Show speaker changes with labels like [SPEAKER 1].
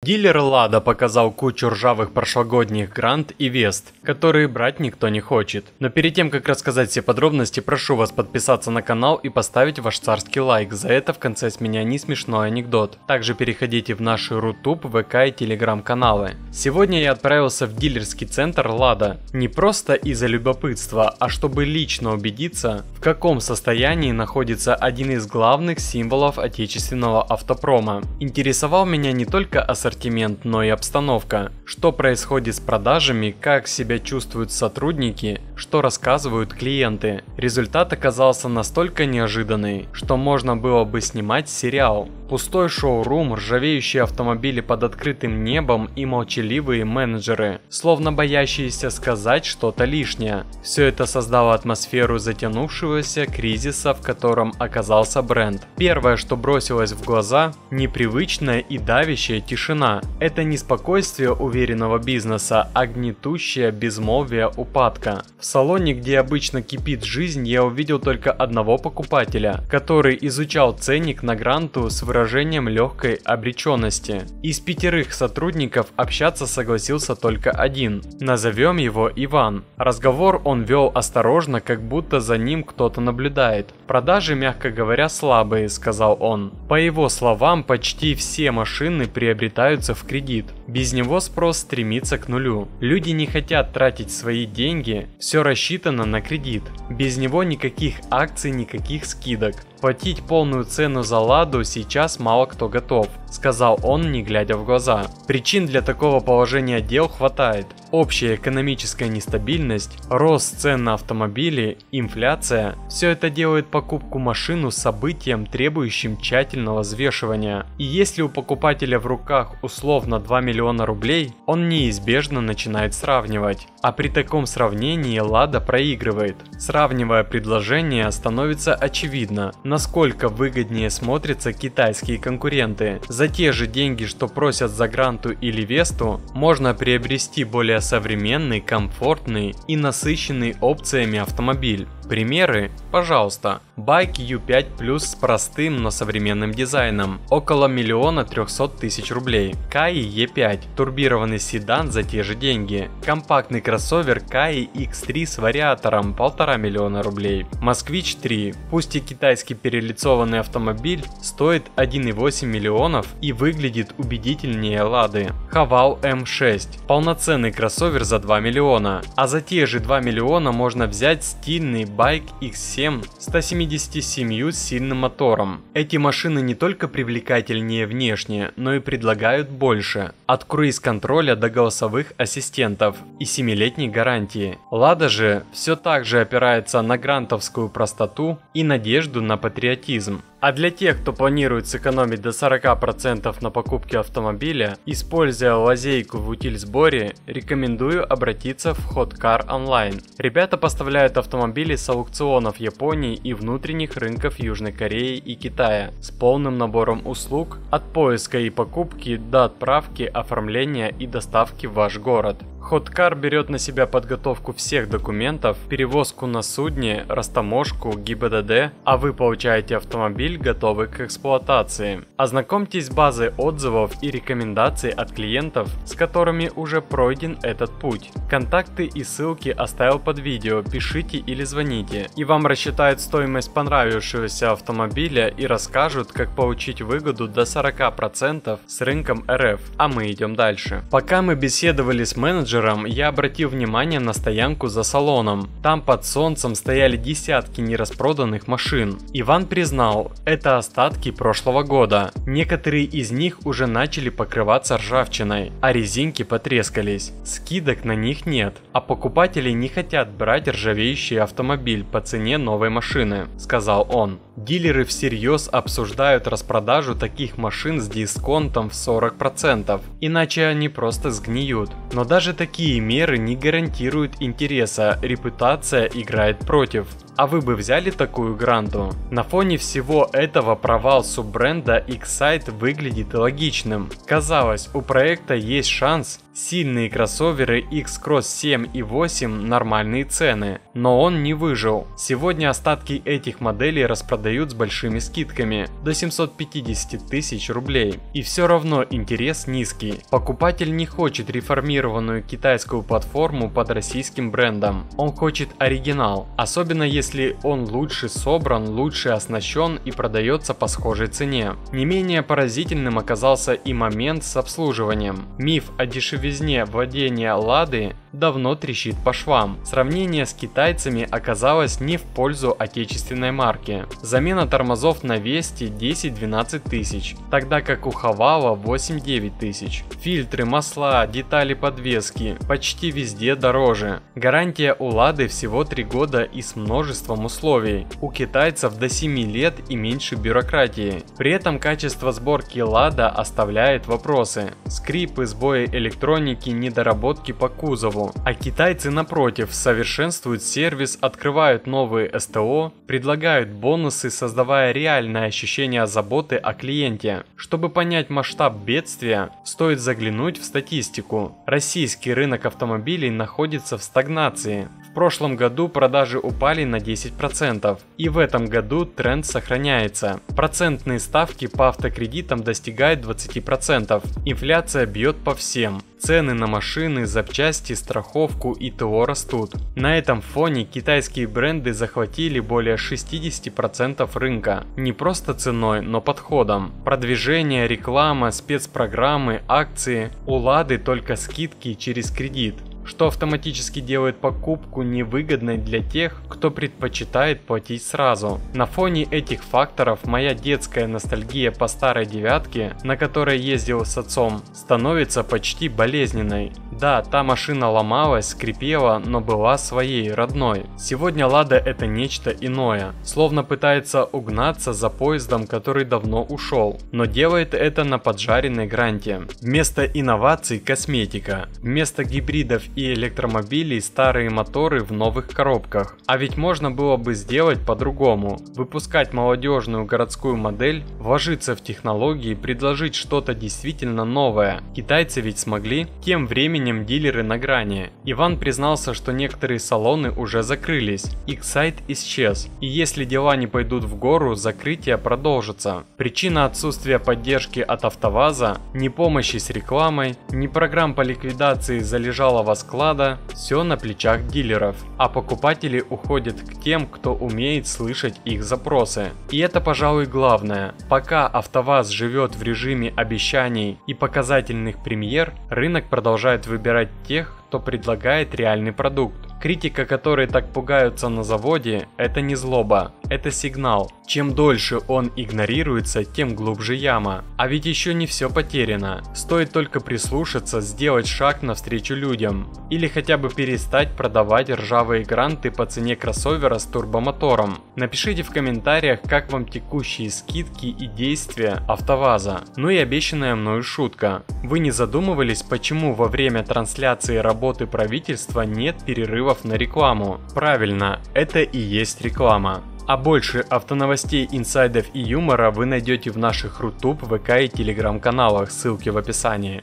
[SPEAKER 1] Дилер Lada показал кучу ржавых прошлогодних Грант и Вест, которые брать никто не хочет. Но перед тем, как рассказать все подробности, прошу вас подписаться на канал и поставить ваш царский лайк. За это в конце с меня не смешной анекдот. Также переходите в наши Рутуб, ВК и Телеграм каналы. Сегодня я отправился в дилерский центр Lada. Не просто из-за любопытства, а чтобы лично убедиться, в каком состоянии находится один из главных символов отечественного автопрома. Интересовал меня не только ассортимент, но и обстановка. Что происходит с продажами, как себя чувствуют сотрудники, что рассказывают клиенты. Результат оказался настолько неожиданный, что можно было бы снимать сериал. Пустой шоурум, ржавеющие автомобили под открытым небом и молчаливые менеджеры, словно боящиеся сказать что-то лишнее. Все это создало атмосферу затянувшегося кризиса, в котором оказался бренд. Первое, что бросилось в глаза – непривычная и давящая тишина. Это не спокойствие уверенного бизнеса, а гнетущее безмолвие упадка. В салоне, где обычно кипит жизнь, я увидел только одного покупателя, который изучал ценник на Гранту с выражением легкой обреченности. Из 5 сотрудников общаться согласился только один. Назовем его Иван. Разговор он вел осторожно, как будто за ним кто-то наблюдает. Продажи, мягко говоря, слабые, сказал он. По его словам, почти все машины приобретаются в кредит. Без него спрос стремится к нулю. Люди не хотят тратить свои деньги, все рассчитано на кредит. Без него никаких акций, никаких скидок. Платить полную цену за Ладу сейчас мало кто готов, сказал он, не глядя в глаза. Причин для такого положения дел хватает. Общая экономическая нестабильность, рост цен на автомобили, инфляция – все это делает покупку машины событием, требующим тщательного взвешивания. И если у покупателя в руках условно 2 миллиона рублей, он неизбежно начинает сравнивать. А при таком сравнении Lada проигрывает. Сравнивая предложения, становится очевидно, насколько выгоднее смотрятся китайские конкуренты. За те же деньги, что просят за Гранту или Весту, можно приобрести более современный, комфортный и насыщенный опциями автомобиль. Примеры? Пожалуйста. Байк U5 Plus с простым, но современным дизайном. Около 1 300 000 рублей. Каи E5. Турбированный седан за те же деньги. Компактный кроссовер Каи X3 с вариатором 1,5 миллиона рублей. Москвич 3. Пусть и китайский перелицованный автомобиль, стоит 1,8 миллионов и выглядит убедительнее Лады. Haval M6. Полноценный кроссовер за 2 миллиона. А за те же 2 миллиона можно взять стильный Байк X7 177 с сильным мотором. Эти машины не только привлекательнее внешне, но и предлагают больше. От круиз-контроля до голосовых ассистентов и 7-летней гарантии. Lada же все так же опирается на грантовскую простоту и надежду на патриотизм. А для тех, кто планирует сэкономить до 40% на покупке автомобиля, используя лазейку в утильсборе, рекомендую обратиться в Hotcar Online. Ребята поставляют автомобили с аукционов Японии и внутренних рынков Южной Кореи и Китая с полным набором услуг от поиска и покупки до отправки, оформления и доставки в ваш город. Hotcar берет на себя подготовку всех документов, перевозку на судне, растаможку, ГИБДД, а вы получаете автомобиль, готовый к эксплуатации. Ознакомьтесь с базой отзывов и рекомендаций от клиентов, с которыми уже пройден этот путь. Контакты и ссылки оставил под видео, пишите или звоните, и вам рассчитают стоимость понравившегося автомобиля и расскажут, как получить выгоду до 40% с рынком РФ. А мы идем дальше. Пока мы беседовали с менеджером, я обратил внимание на стоянку за салоном. Там под солнцем стояли десятки нераспроданных машин. Иван признал, это остатки прошлого года. Некоторые из них уже начали покрываться ржавчиной, а резинки потрескались. Скидок на них нет, а покупатели не хотят брать ржавеющий автомобиль по цене новой машины, сказал он. Дилеры всерьез обсуждают распродажу таких машин с дисконтом в 40%, иначе они просто сгниют. Но даже такие меры не гарантируют интереса, репутация играет против. А вы бы взяли такую Гранту? На фоне всего этого провал суббренда Excite выглядит логичным. Казалось, у проекта есть шанс Сильные кроссоверы X-Cross 7 и 8 нормальные цены, но он не выжил. Сегодня остатки этих моделей распродают с большими скидками до 750 тысяч рублей. И все равно интерес низкий. Покупатель не хочет реформированную китайскую платформу под российским брендом. Он хочет оригинал, особенно если он лучше собран, лучше оснащен и продается по схожей цене. Не менее поразительным оказался и момент с обслуживанием. Миф о дешевизне владения Лады давно трещит по швам. Сравнение с китайцами оказалось не в пользу отечественной марки. Замена тормозов на Весте 10-12 тысяч, тогда как у Хавала 8-9 тысяч. Фильтры, масла, детали подвески почти везде дороже. Гарантия у Лады всего 3 года и с множеством условий. У китайцев до 7 лет и меньше бюрократии. При этом качество сборки Лада оставляет вопросы. Скрипы, сбои электроники, недоработки по кузову. А китайцы, напротив, совершенствуют сервис, открывают новые СТО, предлагают бонусы, создавая реальное ощущение заботы о клиенте. Чтобы понять масштаб бедствия, стоит заглянуть в статистику. Российский рынок автомобилей находится в стагнации. В прошлом году продажи упали на 10%, и в этом году тренд сохраняется. Процентные ставки по автокредитам достигают 20%. Инфляция бьет по всем. Цены на машины, запчасти, страховку и ТО растут. На этом фоне китайские бренды захватили более 60% рынка. Не просто ценой, но подходом. Продвижение, реклама, спецпрограммы, акции. У Лады только скидки через кредит, что автоматически делает покупку невыгодной для тех, кто предпочитает платить сразу. На фоне этих факторов моя детская ностальгия по старой девятке, на которой ездил с отцом, становится почти болезненной. Да, та машина ломалась, скрипела, но была своей, родной. Сегодня Лада это нечто иное, словно пытается угнаться за поездом, который давно ушел, но делает это на поджаренной гранте. Вместо инноваций косметика, вместо гибридов и электромобилей старые моторы в новых коробках. А ведь можно было бы сделать по-другому. Выпускать молодежную городскую модель, вложиться в технологии, предложить что-то действительно новое. Китайцы ведь смогли. Тем временем дилеры на грани. Иван признался, что некоторые салоны уже закрылись. Их сайт исчез. И если дела не пойдут в гору, закрытие продолжится. Причина отсутствия поддержки от АвтоВАЗа, ни помощи с рекламой, ни программ по ликвидации залежалого склада, все на плечах дилеров, а покупатели уходят к тем, кто умеет слышать их запросы. И это, пожалуй, главное. Пока АвтоВАЗ живет в режиме обещаний и показательных премьер, рынок продолжает выбирать тех, кто предлагает реальный продукт. Критика, которой так пугаются на заводе, это не злоба, это сигнал. Чем дольше он игнорируется, тем глубже яма. А ведь еще не все потеряно. Стоит только прислушаться, сделать шаг навстречу людям. Или хотя бы перестать продавать ржавые гранты по цене кроссовера с турбомотором. Напишите в комментариях, как вам текущие скидки и действия АвтоВАЗа. Ну и обещанная мною шутка. Вы не задумывались, почему во время трансляции работы правительства нет перерывов на рекламу? Правильно, это и есть реклама. А больше автоновостей, инсайдов и юмора вы найдете в наших Рутуб, ВК и Телеграм каналах, ссылки в описании.